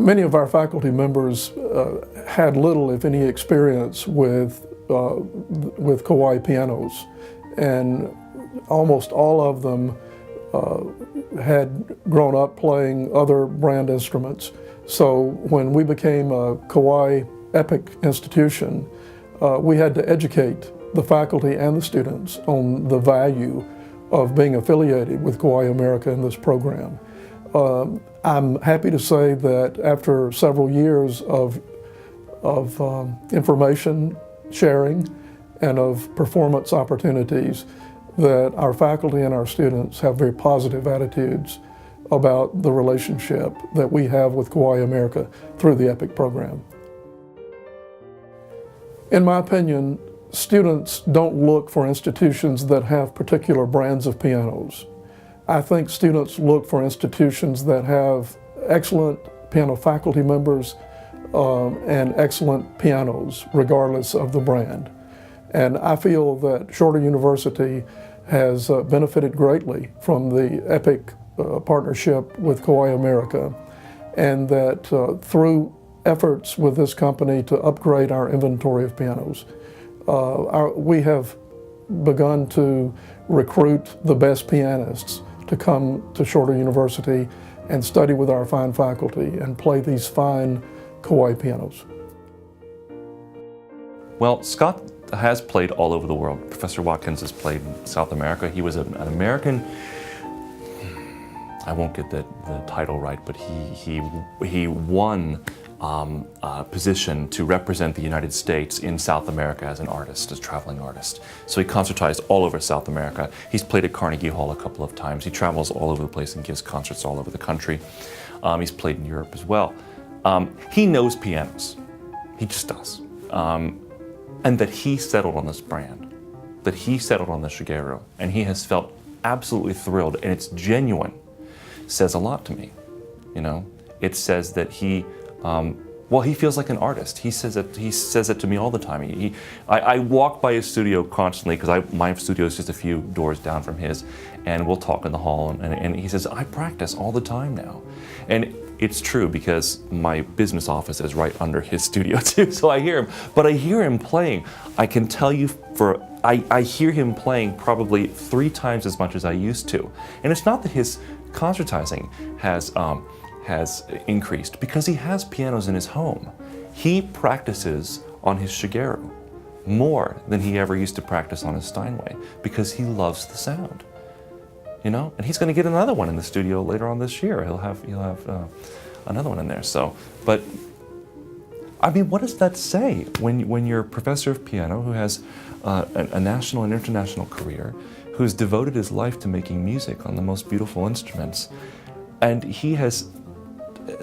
Many of our faculty members had little, if any, experience with Kawai pianos, and almost all of them had grown up playing other brand instruments. So when we became a Kawai Epic institution, we had to educate the faculty and the students on the value of being affiliated with Kawai America in this program. I'm happy to say that after several years of information sharing and of performance opportunities, that our faculty and our students have very positive attitudes about the relationship that we have with Kawai America through the EPIC program. In my opinion, students don't look for institutions that have particular brands of pianos. I think students look for institutions that have excellent piano faculty members and excellent pianos, regardless of the brand. And I feel that Shorter University has benefited greatly from the EPIC partnership with Kawai America, and that through efforts with this company to upgrade our inventory of pianos, we have begun to recruit the best pianists to come to Shorter University and study with our fine faculty and play these fine Kawai pianos. Well, Scott has played all over the world. Professor Watkins has played in South America. He was an American, I won't get the title right, but he won a position to represent the United States in South America as an artist, as a traveling artist. So he concertized all over South America. He's played at Carnegie Hall a couple of times. He travels all over the place and gives concerts all over the country. He's played in Europe as well. He knows pianos. He just does. And that he settled on this brand, that he settled on the Shigeru, and he has felt absolutely thrilled, and it's genuine, says a lot to me. You know, it says that he, well, he feels like an artist. He says it to me all the time. I walk by his studio constantly because my studio is just a few doors down from his, and we'll talk in the hall, and he says, I practice all the time now. And it's true because my business office is right under his studio too, so I hear him. But I hear him playing. I can tell you I hear him playing probably 3 times as much as I used to. And it's not that his concertizing has increased, because he has pianos in his home. He practices on his Shigeru more than he ever used to practice on his Steinway, because he loves the sound. You know, and he's going to get another one in the studio later on this year. He'll have another one in there. So, but I mean, what does that say when you're a professor of piano who has a national and international career, who's devoted his life to making music on the most beautiful instruments, and he has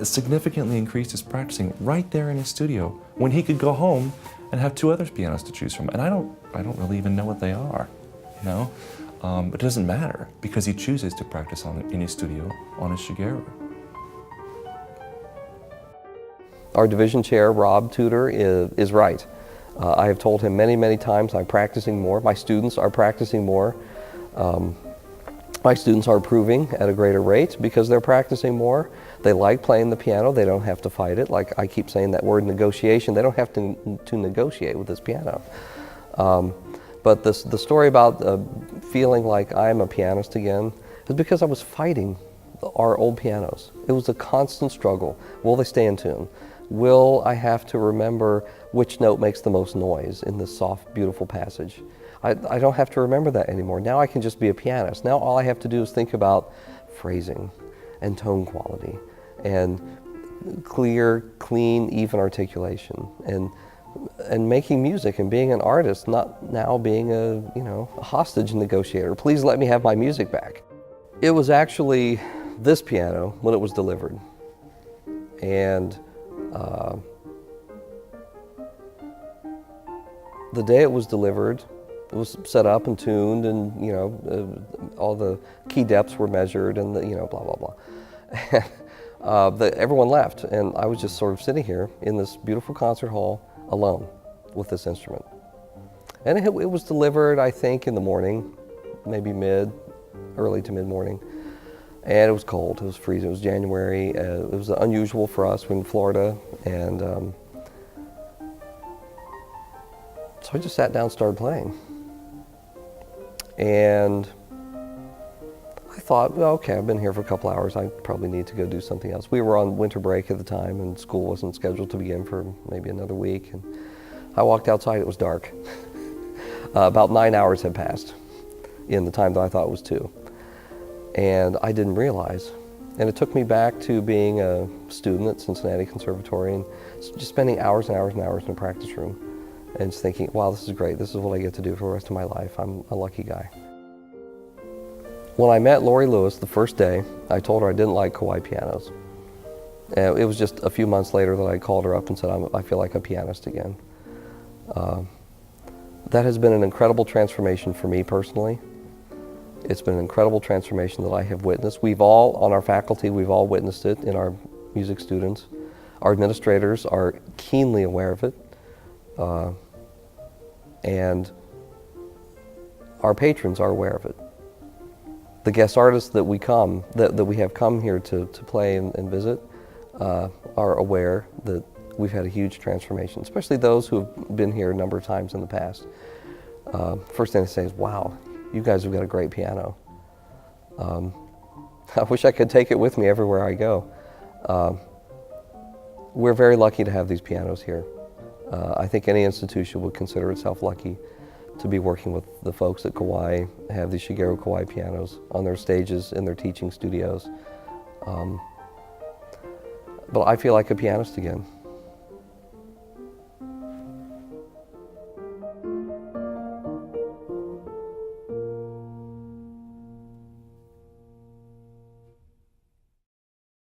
significantly increased his practicing right there in his studio when he could go home and have 2 other pianos to choose from, and I don't really even know what they are, you know. But it doesn't matter, because he chooses to practice in his studio on his Shigeru. Our division chair, Rob Tudor, is right. I have told him many, many times I'm practicing more. My students are practicing more. My students are improving at a greater rate because they're practicing more. They like playing the piano. They don't have to fight it. Like I keep saying that word, negotiation. They don't have to negotiate with this piano. But the story about feeling like I'm a pianist again is because I was fighting our old pianos. It was a constant struggle. Will they stay in tune? Will I have to remember which note makes the most noise in this soft, beautiful passage? I don't have to remember that anymore. Now I can just be a pianist. Now all I have to do is think about phrasing and tone quality and clear, clean, even articulation and making music and being an artist, not now being a hostage negotiator. Please let me have my music back. It was actually this piano when it was delivered. And the day it was delivered, it was set up and tuned, and all the key depths were measured, and blah blah blah. Everyone left, and I was just sort of sitting here in this beautiful concert hall alone with this instrument. And it was delivered, I think, in the morning, maybe early to mid-morning. and it was cold. It was freezing. It was January. It was unusual for us. We're in Florida, and so I just sat down and started playing. And I thought, well, okay, I've been here for a couple hours. I probably need to go do something else. We were on winter break at the time, and school wasn't scheduled to begin for maybe another week. And I walked outside. It was dark. About 9 hours had passed in the time that I thought was 2. And I didn't realize. And it took me back to being a student at Cincinnati Conservatory and just spending hours and hours and hours in a practice room and just thinking, wow, this is great. This is what I get to do for the rest of my life. I'm a lucky guy. When I met Lori Lewis the first day, I told her I didn't like Kawai pianos. It was just a few months later that I called her up and said, I feel like a pianist again. That has been an incredible transformation for me personally. It's been an incredible transformation that I have witnessed. We've all, on our faculty, we've all witnessed it in our music students. Our administrators are keenly aware of it. And our patrons are aware of it. The guest artists that we have come here to play and visit are aware that we've had a huge transformation, especially those who have been here a number of times in the past. First thing they say is, wow, you guys have got a great piano. I wish I could take it with me everywhere I go. We're very lucky to have these pianos here. I think any institution would consider itself lucky to be working with the folks at Kawai, have these Shigeru Kawai pianos on their stages, in their teaching studios. But I feel like a pianist again.